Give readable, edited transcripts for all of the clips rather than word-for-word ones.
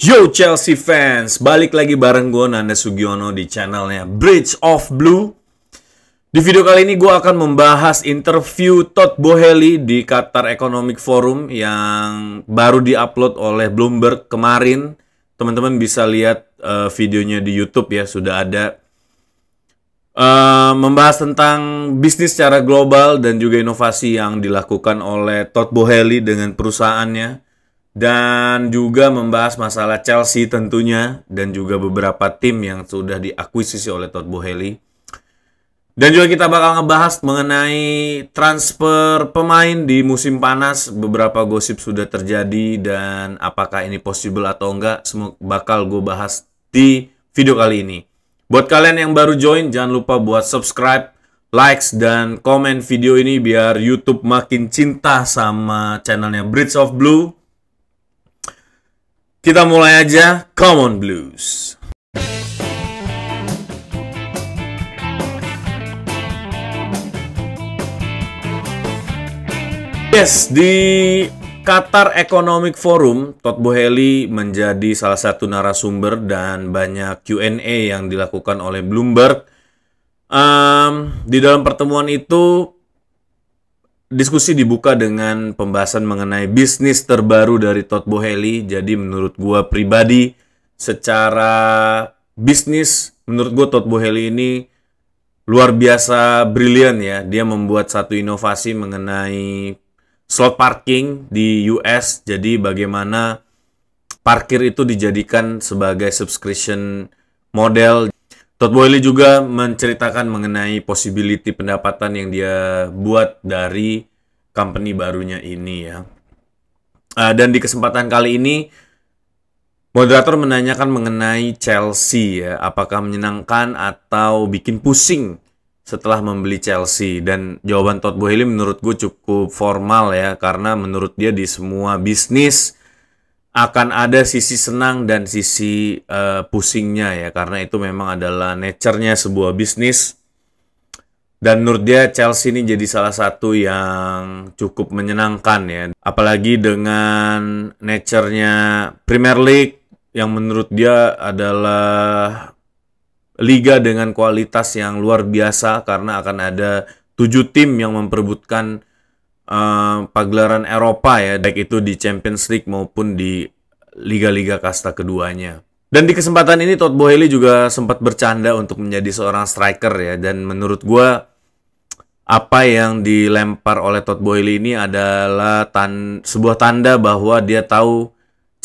Yo Chelsea fans, balik lagi bareng gue Nanda Sugiono di channelnya Bridge of Blue. Di video kali ini gue akan membahas interview Todd Boehly di Qatar Economic Forum yang baru diupload oleh Bloomberg kemarin. Teman-teman bisa lihat videonya di YouTube ya, sudah ada. Membahas tentang bisnis secara global dan juga inovasi yang dilakukan oleh Todd Boehly dengan perusahaannya. Dan juga membahas masalah Chelsea tentunya, dan juga beberapa tim yang sudah diakuisisi oleh Todd Boehly. Dan juga kita bakal ngebahas mengenai transfer pemain di musim panas. Beberapa gosip sudah terjadi dan apakah ini possible atau enggak, semua bakal gue bahas di video kali ini. Buat kalian yang baru join, jangan lupa buat subscribe, likes, dan komen video ini biar YouTube makin cinta sama channelnya Bridge of Blue. Kita mulai aja, come on Blues. Yes, di Qatar Economic Forum, Todd Boehly menjadi salah satu narasumber dan banyak Q&A yang dilakukan oleh Bloomberg. Di dalam pertemuan itu, diskusi dibuka dengan pembahasan mengenai bisnis terbaru dari Todd Boehly. Jadi menurut gua pribadi, secara bisnis, menurut gua Todd Boehly ini luar biasa brilian ya. Dia membuat satu inovasi mengenai slot parking di US. Jadi bagaimana parkir itu dijadikan sebagai subscription model. Todd Boehly juga menceritakan mengenai possibility pendapatan yang dia buat dari company barunya ini ya. Dan di kesempatan kali ini, moderator menanyakan mengenai Chelsea ya. Apakah menyenangkan atau bikin pusing setelah membeli Chelsea? Dan jawaban Todd Boehly menurut gue cukup formal ya. Karena menurut dia di semua bisnis akan ada sisi senang dan sisi pusingnya ya, karena itu memang adalah nature-nya sebuah bisnis. Dan menurut dia Chelsea ini jadi salah satu yang cukup menyenangkan ya, apalagi dengan nature-nya Premier League yang menurut dia adalah liga dengan kualitas yang luar biasa, karena akan ada 7 tim yang memperebutkan pagelaran Eropa ya, baik itu di Champions League maupun di liga-liga kasta keduanya. Dan di kesempatan ini Todd Boehly juga sempat bercanda untuk menjadi seorang striker ya, dan menurut gua apa yang dilempar oleh Todd Boehly ini adalah sebuah tanda bahwa dia tahu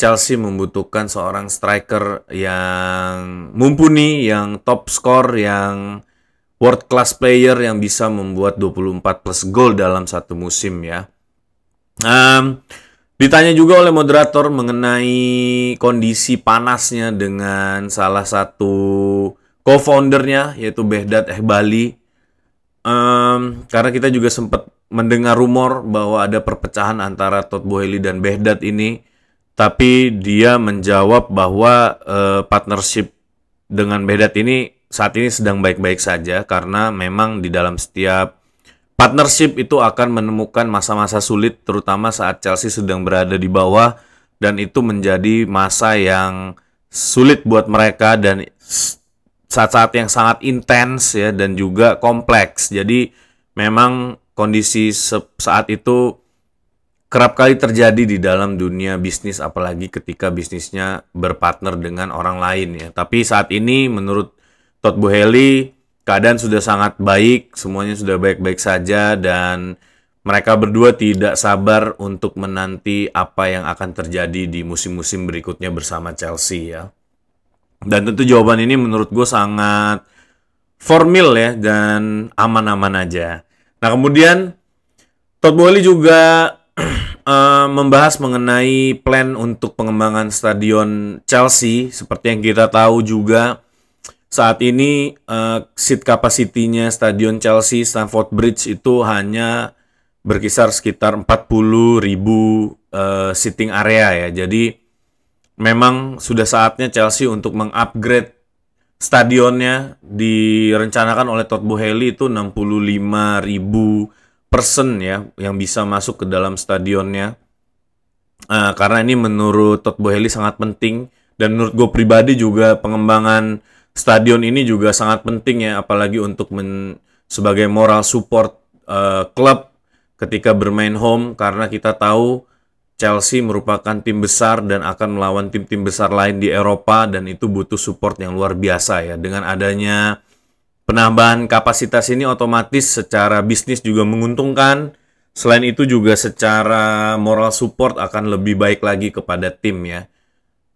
Chelsea membutuhkan seorang striker yang mumpuni, yang top score, yang world class player yang bisa membuat 24 plus gol dalam satu musim ya. Ditanya juga oleh moderator mengenai kondisi panasnya dengan salah satu co-foundernya yaitu Behdat Ehbali. Karena kita juga sempat mendengar rumor bahwa ada perpecahan antara Todd Boehly dan Behdat ini. Tapi dia menjawab bahwa partnership dengan Behdat ini saat ini sedang baik-baik saja, karena memang di dalam setiap partnership itu akan menemukan masa-masa sulit, terutama saat Chelsea sedang berada di bawah, dan itu menjadi masa yang sulit buat mereka dan saat-saat yang sangat intens ya, dan juga kompleks. Jadi memang kondisi saat itu kerap kali terjadi di dalam dunia bisnis, apalagi ketika bisnisnya berpartner dengan orang lain ya. Tapi saat ini menurut Todd Boehly keadaan sudah sangat baik, semuanya sudah baik-baik saja, dan mereka berdua tidak sabar untuk menanti apa yang akan terjadi di musim-musim berikutnya bersama Chelsea ya. Dan tentu jawaban ini menurut gue sangat formal ya, dan aman-aman aja. Nah kemudian Todd Boehly juga membahas mengenai plan untuk pengembangan stadion Chelsea. Seperti yang kita tahu juga, saat ini seat capacity-nya stadion Chelsea Stamford Bridge itu hanya berkisar sekitar 40.000 seating area ya. Jadi memang sudah saatnya Chelsea untuk mengupgrade stadionnya. Direncanakan oleh Todd Boehly itu 65.000 person ya yang bisa masuk ke dalam stadionnya. Karena ini menurut Todd Boehly sangat penting Dan menurut gue pribadi juga pengembangan stadion ini juga sangat penting ya, apalagi untuk sebagai moral support klub ketika bermain home, karena kita tahu Chelsea merupakan tim besar dan akan melawan tim-tim besar lain di Eropa, dan itu butuh support yang luar biasa ya. Dengan adanya penambahan kapasitas ini otomatis secara bisnis juga menguntungkan. Selain itu juga secara moral support akan lebih baik lagi kepada tim ya.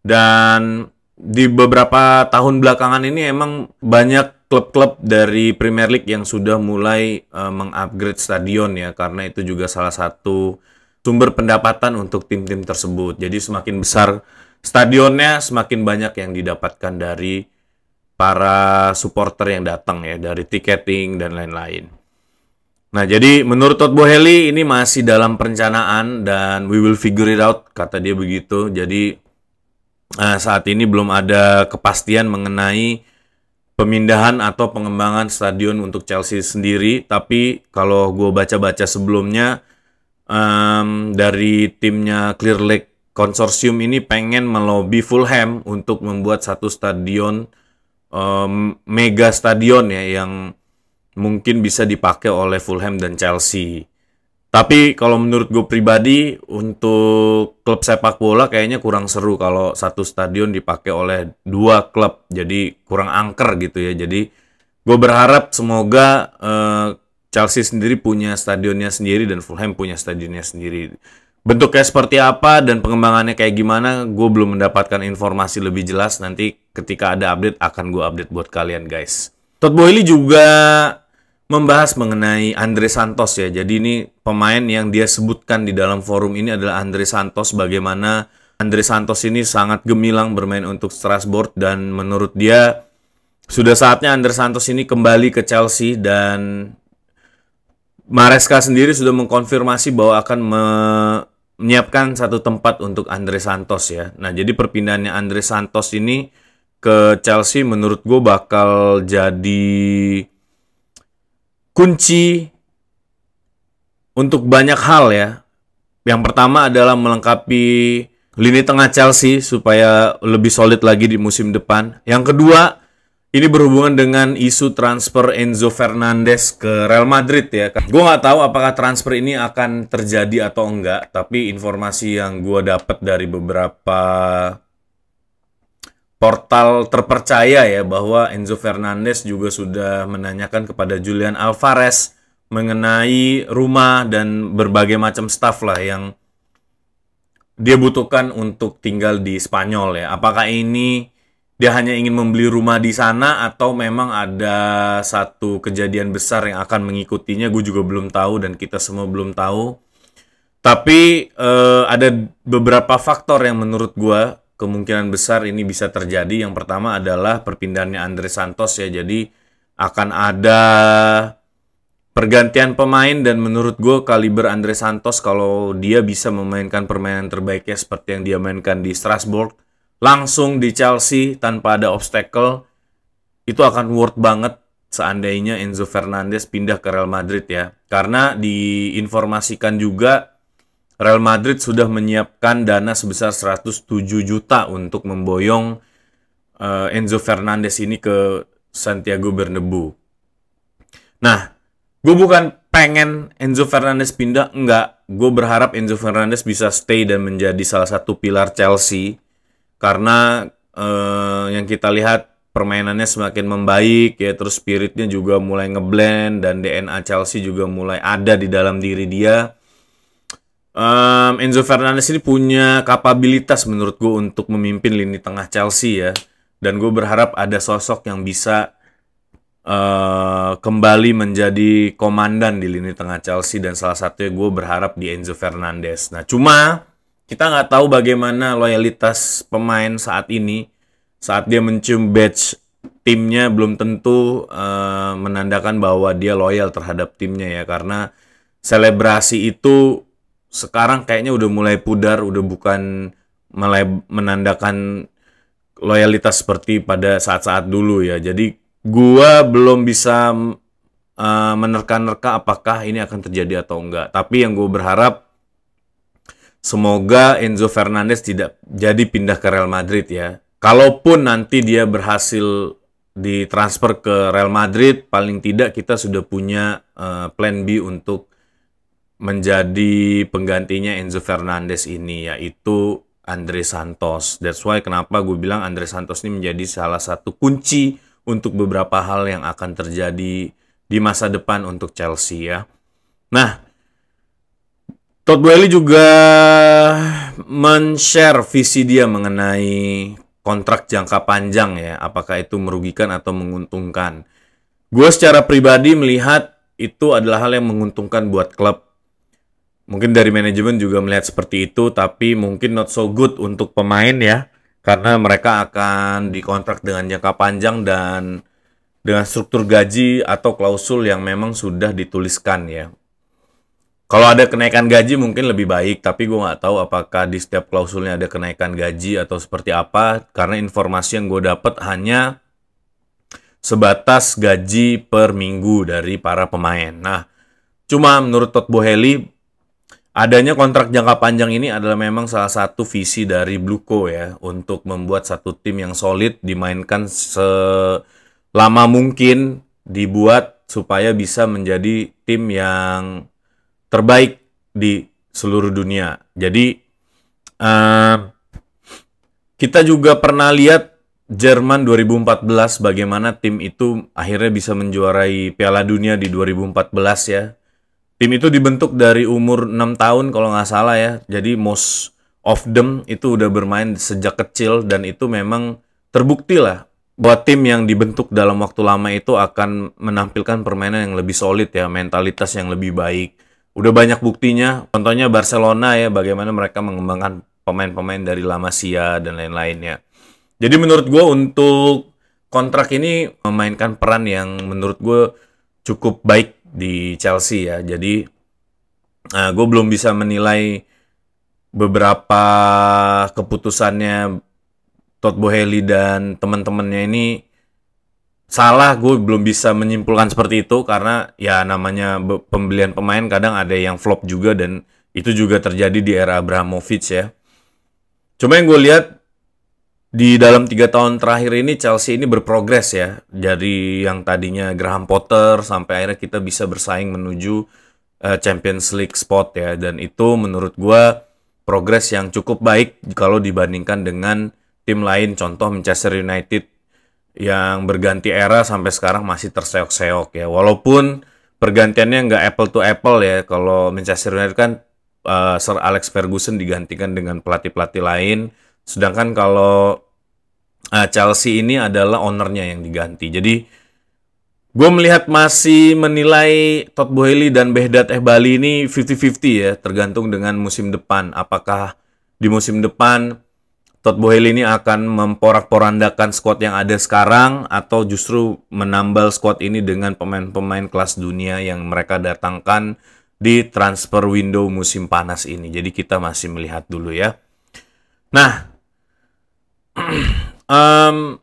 Dan di beberapa tahun belakangan ini emang banyak klub-klub dari Premier League yang sudah mulai mengupgrade stadion ya, karena itu juga salah satu sumber pendapatan untuk tim-tim tersebut. Jadi semakin besar stadionnya, semakin banyak yang didapatkan dari para supporter yang datang ya, dari tiketing dan lain-lain. Nah, jadi menurut Todd Boehly ini masih dalam perencanaan dan we will figure it out, kata dia begitu. Jadi saat ini belum ada kepastian mengenai pemindahan atau pengembangan stadion untuk Chelsea sendiri. Tapi kalau gue baca-baca sebelumnya, dari timnya Clear Lake Consortium ini pengen melobi Fulham untuk membuat satu stadion mega stadion ya, yang mungkin bisa dipakai oleh Fulham dan Chelsea. Tapi kalau menurut gue pribadi, untuk klub sepak bola kayaknya kurang seru kalau satu stadion dipakai oleh dua klub, jadi kurang angker gitu ya. Jadi gue berharap semoga Chelsea sendiri punya stadionnya sendiri dan Fulham punya stadionnya sendiri. Bentuknya seperti apa dan pengembangannya kayak gimana, gue belum mendapatkan informasi lebih jelas. Nanti ketika ada update akan gue update buat kalian guys. Todd Boehly juga membahas mengenai Andre Santos ya. Jadi ini pemain yang dia sebutkan di dalam forum ini adalah Andre Santos. Bagaimana Andre Santos ini sangat gemilang bermain untuk Strasbourg, dan menurut dia sudah saatnya Andre Santos ini kembali ke Chelsea, dan Maresca sendiri sudah mengkonfirmasi bahwa akan menyiapkan satu tempat untuk Andre Santos ya. Nah, jadi perpindahannya Andre Santos ini ke Chelsea menurut gue bakal jadi kunci untuk banyak hal ya. Yang pertama adalah melengkapi lini tengah Chelsea supaya lebih solid lagi di musim depan. Yang kedua, ini berhubungan dengan isu transfer Enzo Fernandez ke Real Madrid ya. Gue nggak tahu apakah transfer ini akan terjadi atau enggak, tapi informasi yang gue dapat dari beberapa portal terpercaya ya, bahwa Enzo Fernandez juga sudah menanyakan kepada Julian Alvarez mengenai rumah dan berbagai macam staff lah yang dia butuhkan untuk tinggal di Spanyol ya. Apakah ini dia hanya ingin membeli rumah di sana atau memang ada satu kejadian besar yang akan mengikutinya, gue juga belum tahu dan kita semua belum tahu. Tapi ada beberapa faktor yang menurut gue kemungkinan besar ini bisa terjadi. Yang pertama adalah perpindahannya Andre Santos ya. Jadi akan ada pergantian pemain, dan menurut gue kaliber Andre Santos kalau dia bisa memainkan permainan terbaiknya seperti yang dia mainkan di Strasbourg, langsung di Chelsea tanpa ada obstacle, itu akan worth banget seandainya Enzo Fernandez pindah ke Real Madrid ya. Karena diinformasikan juga Real Madrid sudah menyiapkan dana sebesar 107 juta untuk memboyong Enzo Fernandez ini ke Santiago Bernabeu. Nah, gue bukan pengen Enzo Fernandez pindah, enggak. Gue berharap Enzo Fernandez bisa stay dan menjadi salah satu pilar Chelsea. Karena yang kita lihat permainannya semakin membaik ya, terus spiritnya juga mulai ngeblend dan DNA Chelsea juga mulai ada di dalam diri dia. Enzo Fernandez ini punya kapabilitas menurut gue untuk memimpin lini tengah Chelsea ya, dan gue berharap ada sosok yang bisa kembali menjadi komandan di lini tengah Chelsea, dan salah satunya gue berharap di Enzo Fernandez. Nah, cuma kita nggak tahu bagaimana loyalitas pemain saat ini. Saat dia mencium badge timnya belum tentu menandakan bahwa dia loyal terhadap timnya ya. Karena selebrasi itu sekarang kayaknya udah mulai pudar, udah bukan menandakan loyalitas seperti pada saat-saat dulu ya. Jadi gua belum bisa menerka-nerka apakah ini akan terjadi atau enggak. Tapi yang gue berharap, semoga Enzo Fernandez tidak jadi pindah ke Real Madrid ya. kalaupun nanti dia berhasil ditransfer ke Real Madrid, paling tidak kita sudah punya plan B untuk menjadi penggantinya Enzo Fernandez ini, yaitu Andre Santos. That's why kenapa gue bilang Andre Santos ini menjadi salah satu kunci untuk beberapa hal yang akan terjadi di masa depan untuk Chelsea ya. Nah, Todd Boehly juga men-share visi dia mengenai kontrak jangka panjang ya, apakah itu merugikan atau menguntungkan. Gue secara pribadi melihat itu adalah hal yang menguntungkan buat klub. Mungkin dari manajemen juga melihat seperti itu, tapi mungkin not so good untuk pemain ya, karena mereka akan dikontrak dengan jangka panjang dan dengan struktur gaji atau klausul yang memang sudah dituliskan ya. Kalau ada kenaikan gaji mungkin lebih baik, tapi gue nggak tahu apakah di setiap klausulnya ada kenaikan gaji atau seperti apa, karena informasi yang gue dapat hanya sebatas gaji per minggu dari para pemain. Nah, cuma menurut Todd Boehly, adanya kontrak jangka panjang ini adalah memang salah satu visi dari Bluco ya, untuk membuat satu tim yang solid, dimainkan selama mungkin, dibuat supaya bisa menjadi tim yang terbaik di seluruh dunia. Jadi kita juga pernah lihat Jerman 2014 bagaimana tim itu akhirnya bisa menjuarai Piala Dunia di 2014 ya. Tim itu dibentuk dari umur 6 tahun kalau nggak salah ya. Jadi most of them itu udah bermain sejak kecil dan itu memang terbukti lah bahwa tim yang dibentuk dalam waktu lama itu akan menampilkan permainan yang lebih solid ya, mentalitas yang lebih baik. Udah banyak buktinya, contohnya Barcelona ya, bagaimana mereka mengembangkan pemain-pemain dari La Masia dan lain-lainnya. Jadi menurut gue untuk kontrak ini memainkan peran yang menurut gue cukup baik di Chelsea ya. Jadi gue belum bisa menilai beberapa keputusannya Todd Boehly dan teman-temannya ini salah. Gue belum bisa menyimpulkan seperti itu karena ya namanya pembelian pemain kadang ada yang flop juga dan itu juga terjadi di era Abramovich ya. Cuma yang gue lihat di dalam 3 tahun terakhir ini Chelsea ini berprogres ya. Dari yang tadinya Graham Potter sampai akhirnya kita bisa bersaing menuju Champions League spot ya. Dan itu menurut gue progres yang cukup baik kalau dibandingkan dengan tim lain. Contoh Manchester United yang berganti era sampai sekarang masih terseok-seok ya. Walaupun pergantiannya nggak apple to apple ya. Kalau Manchester United kan Sir Alex Ferguson digantikan dengan pelatih-pelatih lain. Sedangkan kalau Chelsea ini adalah ownernya yang diganti. Jadi gue melihat masih menilai Todd Boehly dan Behdat Ehbali ini 50-50 ya. Tergantung dengan musim depan. Apakah di musim depan Todd Boehly ini akan memporak-porandakan squad yang ada sekarang atau justru menambal squad ini dengan pemain-pemain kelas dunia yang mereka datangkan di transfer window musim panas ini. Jadi kita masih melihat dulu ya. Nah,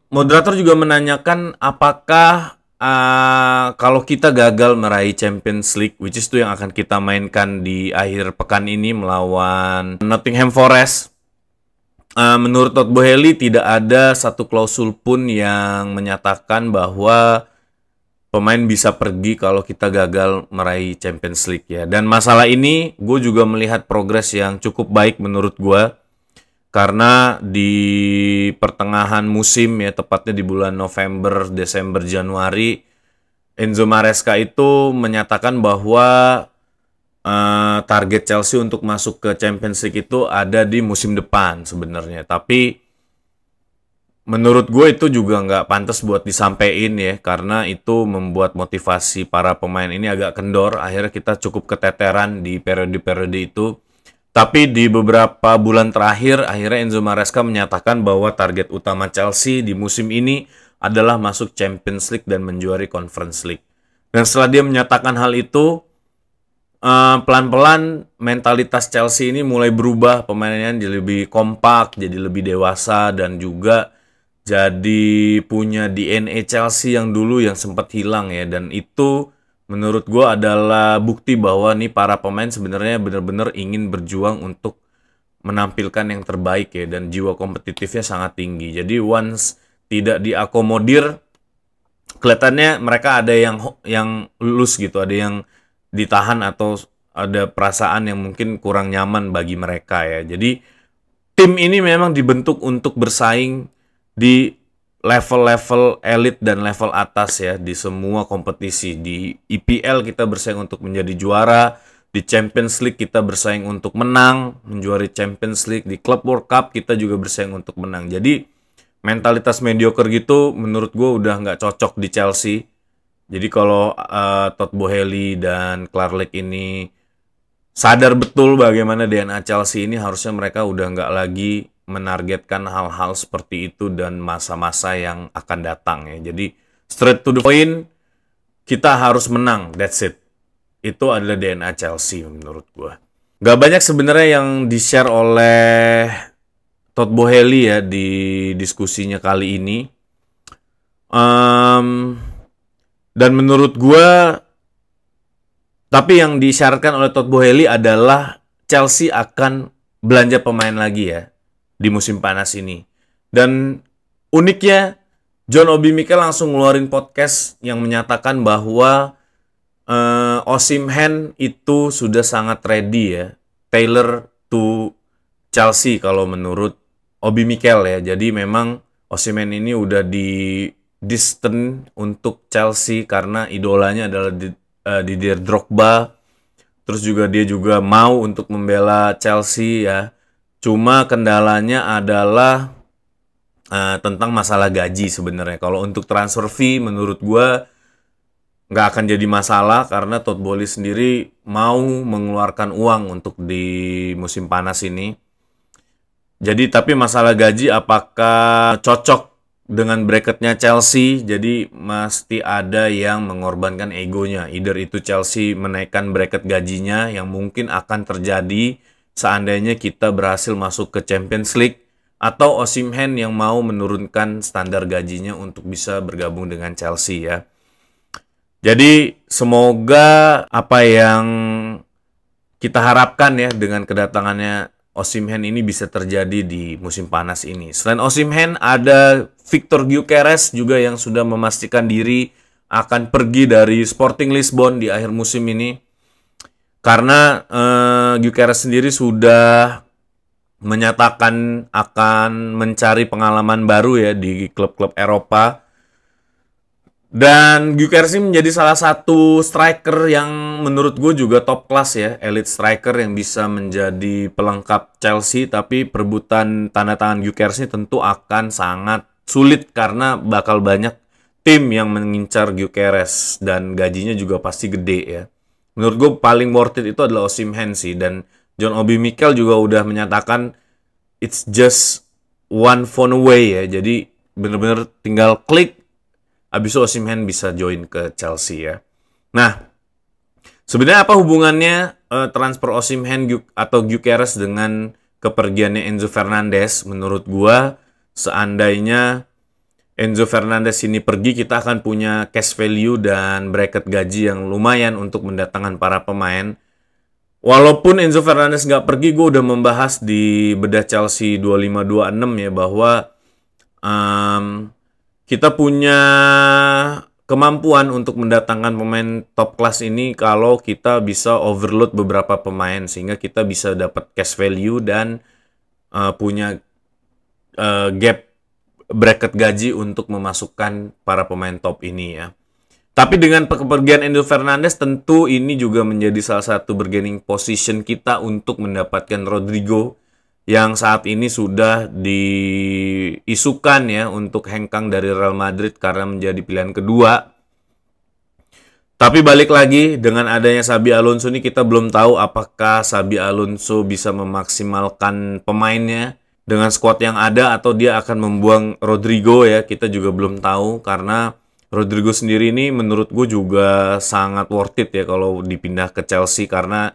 moderator juga menanyakan apakah kalau kita gagal meraih Champions League, which is itu yang akan kita mainkan di akhir pekan ini melawan Nottingham Forest. Menurut Todd Boehly tidak ada satu klausul pun yang menyatakan bahwa pemain bisa pergi kalau kita gagal meraih Champions League ya. Dan masalah ini gue juga melihat progres yang cukup baik menurut gue. Karena di pertengahan musim ya, tepatnya di bulan November, Desember, Januari, Enzo Maresca itu menyatakan bahwa target Chelsea untuk masuk ke Champions League itu ada di musim depan sebenarnya. Tapi menurut gue itu juga nggak pantas buat disampaikan ya, karena itu membuat motivasi para pemain ini agak kendor. Akhirnya kita cukup keteteran di periode-periode itu. Tapi di beberapa bulan terakhir, akhirnya Enzo Maresca menyatakan bahwa target utama Chelsea di musim ini adalah masuk Champions League dan menjuari Conference League. Dan setelah dia menyatakan hal itu, pelan-pelan mentalitas Chelsea ini mulai berubah. Pemainnya jadi lebih kompak, jadi lebih dewasa, dan juga jadi punya DNA Chelsea yang dulu yang sempat hilang ya. Dan itu menurut gue adalah bukti bahwa nih para pemain sebenarnya benar-benar ingin berjuang untuk menampilkan yang terbaik ya, dan jiwa kompetitifnya sangat tinggi. Jadi once tidak diakomodir, kelihatannya mereka ada yang loose gitu, ada yang ditahan atau ada perasaan yang mungkin kurang nyaman bagi mereka ya. Jadi tim ini memang dibentuk untuk bersaing di level-level elit dan level atas ya, di semua kompetisi. Di IPL kita bersaing untuk menjadi juara, di Champions League kita bersaing untuk menang, menjuari Champions League, di Club World Cup kita juga bersaing untuk menang. Jadi mentalitas mediocre gitu menurut gue udah nggak cocok di Chelsea. Jadi kalau Todd Boehly dan Clark ini sadar betul bagaimana DNA Chelsea ini, harusnya mereka udah nggak lagi menargetkan hal-hal seperti itu dan masa-masa yang akan datang ya. Jadi straight to the point, kita harus menang, that's it. Itu adalah DNA Chelsea menurut gue. Gak banyak sebenarnya yang di-share oleh Todd Boehly ya di diskusinya kali ini. Dan menurut gue, tapi yang disyaratkan oleh Todd Boehly adalah Chelsea akan belanja pemain lagi ya di musim panas ini. Dan uniknya, John Obi Mikel langsung ngeluarin podcast yang menyatakan bahwa Osimhen itu sudah sangat ready ya, tailor to Chelsea kalau menurut Obi Mikel ya. Jadi memang Osimhen ini udah di distant untuk Chelsea karena idolanya adalah Didier Drogba. Terus juga dia juga mau untuk membela Chelsea ya. Cuma kendalanya adalah tentang masalah gaji sebenarnya. Kalau untuk transfer fee menurut gue nggak akan jadi masalah karena Todd Boehly sendiri mau mengeluarkan uang untuk di musim panas ini. Jadi tapi masalah gaji apakah cocok dengan bracketnya Chelsea? Jadi mesti ada yang mengorbankan egonya. Either itu Chelsea menaikkan bracket gajinya yang mungkin akan terjadi seandainya kita berhasil masuk ke Champions League, atau Osimhen yang mau menurunkan standar gajinya untuk bisa bergabung dengan Chelsea ya. Jadi semoga apa yang kita harapkan ya dengan kedatangannya Osimhen ini bisa terjadi di musim panas ini. Selain Osimhen, ada Victor Gyökeres juga yang sudah memastikan diri akan pergi dari Sporting Lisbon di akhir musim ini. Karena Gyökeres sendiri sudah menyatakan akan mencari pengalaman baru ya di klub-klub Eropa. Dan Gyökeres ini menjadi salah satu striker yang menurut gue juga top class ya, elite striker yang bisa menjadi pelengkap Chelsea. Tapi perebutan tanda tangan Gyökeres ini tentu akan sangat sulit karena bakal banyak tim yang mengincar Gyökeres dan gajinya juga pasti gede ya. Menurut gue paling worth it itu adalah Osimhen sih. Dan John Obi Mikel juga udah menyatakan it's just one phone away ya. Jadi bener-bener tinggal klik, abis itu Osimhen bisa join ke Chelsea ya. Nah, sebenarnya apa hubungannya transfer Osimhen atau Gyökeres dengan kepergiannya Enzo Fernandez? Menurut gua, seandainya Enzo Fernandez ini pergi, kita akan punya cash value dan bracket gaji yang lumayan untuk mendatangkan para pemain. Walaupun Enzo Fernandez nggak pergi, gue udah membahas di bedah Chelsea 2526 ya, bahwa kita punya kemampuan untuk mendatangkan pemain top class ini kalau kita bisa overload beberapa pemain sehingga kita bisa dapat cash value dan punya gap bracket gaji untuk memasukkan para pemain top ini ya. Tapi dengan kepergian Enzo Fernandez tentu ini juga menjadi salah satu bargaining position kita untuk mendapatkan Rodrigo yang saat ini sudah diisukan ya untuk hengkang dari Real Madrid karena menjadi pilihan kedua. Tapi balik lagi, dengan adanya Xabi Alonso ini kita belum tahu apakah Xabi Alonso bisa memaksimalkan pemainnya dengan squad yang ada atau dia akan membuang Rodrigo ya. Kita juga belum tahu karena Rodrigo sendiri ini menurut gue juga sangat worth it ya kalau dipindah ke Chelsea, karena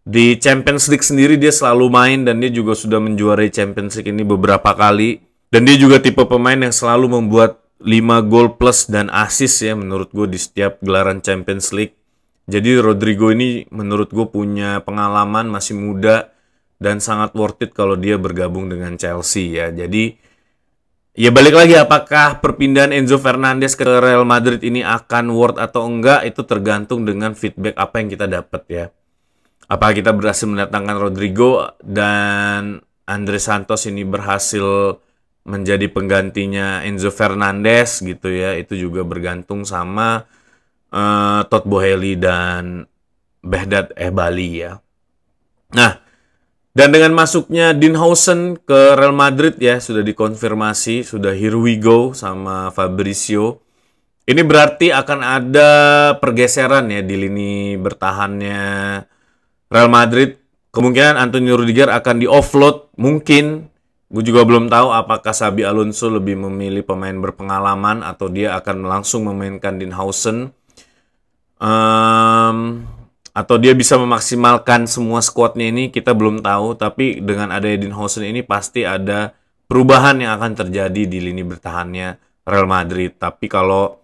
di Champions League sendiri dia selalu main dan dia juga sudah menjuarai Champions League ini beberapa kali. Dan dia juga tipe pemain yang selalu membuat 5 gol plus dan assist ya menurut gue di setiap gelaran Champions League. Jadi Rodrigo ini menurut gue punya pengalaman, masih muda, dan sangat worth it kalau dia bergabung dengan Chelsea ya. Jadi ya balik lagi, apakah perpindahan Enzo Fernandez ke Real Madrid ini akan worth atau enggak, itu tergantung dengan feedback apa yang kita dapat ya. Apakah kita berhasil mendatangkan Rodrigo dan Andre Santos ini berhasil menjadi penggantinya Enzo Fernandez gitu ya. Itu juga bergantung sama Todd Boehly dan Behdat Ehbali ya. Nah, dan dengan masuknya Dinhausen ke Real Madrid ya, sudah dikonfirmasi, sudah here we go sama Fabrizio. Ini berarti akan ada pergeseran ya di lini bertahannya Real Madrid. Kemungkinan Antonio Rudiger akan di-offload, mungkin. Gue juga belum tahu apakah Xabi Alonso lebih memilih pemain berpengalaman atau dia akan langsung memainkan Dinhausen. Atau dia bisa memaksimalkan semua squadnya ini, kita belum tahu. Tapi dengan adanya Dinhausen ini pasti ada perubahan yang akan terjadi di lini bertahannya Real Madrid. Tapi kalau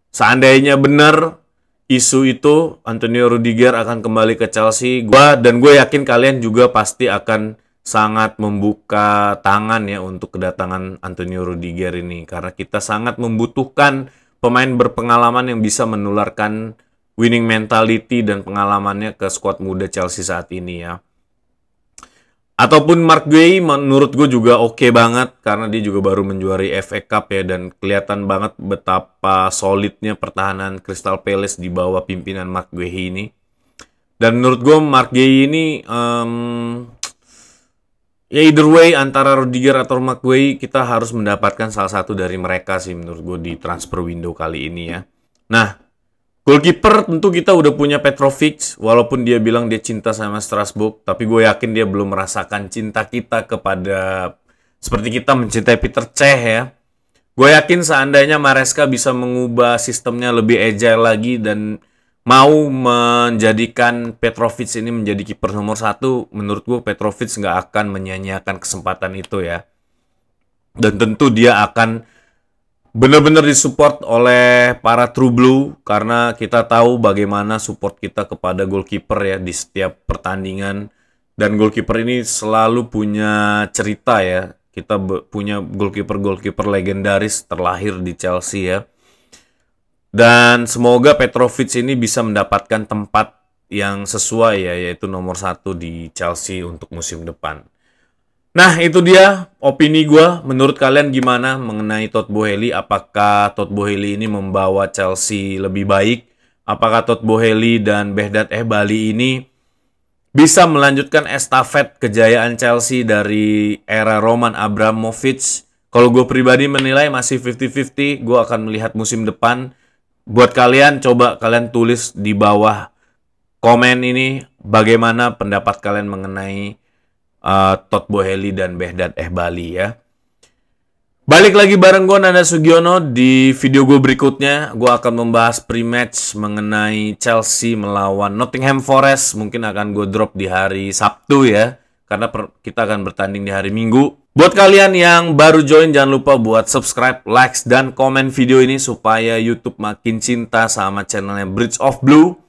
seandainya benar isu itu Antonio Rudiger akan kembali ke Chelsea, gue yakin kalian juga pasti akan sangat membuka tangan ya untuk kedatangan Antonio Rudiger ini. Karena kita sangat membutuhkan pemain berpengalaman yang bisa menularkan winning mentality dan pengalamannya ke skuad muda Chelsea saat ini ya. Ataupun Marc Guéhi menurut gue juga oke banget karena dia juga baru menjuari FA Cup ya, dan kelihatan banget betapa solidnya pertahanan Crystal Palace di bawah pimpinan Marc Guéhi ini. Dan menurut gue Marc Guéhi ini ya either way antara Rudiger atau Marc Guéhi, kita harus mendapatkan salah satu dari mereka sih menurut gue di transfer window kali ini ya. Nah, goalkeeper tentu kita udah punya Petrovic, walaupun dia bilang dia cinta sama Strasbourg, tapi gue yakin dia belum merasakan cinta kita kepada seperti kita mencintai Peter Cech ya. Gue yakin seandainya Maresca bisa mengubah sistemnya lebih agile lagi dan mau menjadikan Petrovic ini menjadi kiper nomor 1, menurut gue Petrovic nggak akan menyia-nyiakan kesempatan itu ya. Dan tentu dia akan benar-benar disupport oleh para True Blue, karena kita tahu bagaimana support kita kepada goalkeeper ya di setiap pertandingan. Dan goalkeeper ini selalu punya cerita ya. Kita punya goalkeeper legendaris terlahir di Chelsea ya. Dan semoga Petrovic ini bisa mendapatkan tempat yang sesuai ya, yaitu nomor 1 di Chelsea untuk musim depan. Nah, itu dia opini gue. Menurut kalian gimana mengenai Todd Boehly? Apakah Todd Boehly ini membawa Chelsea lebih baik? Apakah Todd Boehly dan Behdat Ehbali ini bisa melanjutkan estafet kejayaan Chelsea dari era Roman Abramovich? Kalau gue pribadi menilai masih 50-50. Gue akan melihat musim depan. Buat kalian, coba kalian tulis di bawah komen ini bagaimana pendapat kalian mengenai Todd Boehly dan Behdat Ehbali ya. Balik lagi bareng gue Nanda Sugiono. Di video gue berikutnya gue akan membahas pre-match mengenai Chelsea melawan Nottingham Forest. Mungkin akan gue drop di hari Sabtu ya, karena kita akan bertanding di hari Minggu. Buat kalian yang baru join, jangan lupa buat subscribe, likes, dan komen video ini supaya YouTube makin cinta sama channelnya Bridge of Blue.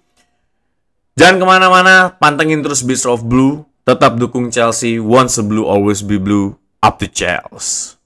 Jangan kemana-mana, pantengin terus Bridge of Blue. Tetap dukung Chelsea. Once a blue, always be blue. Up to Chelsea.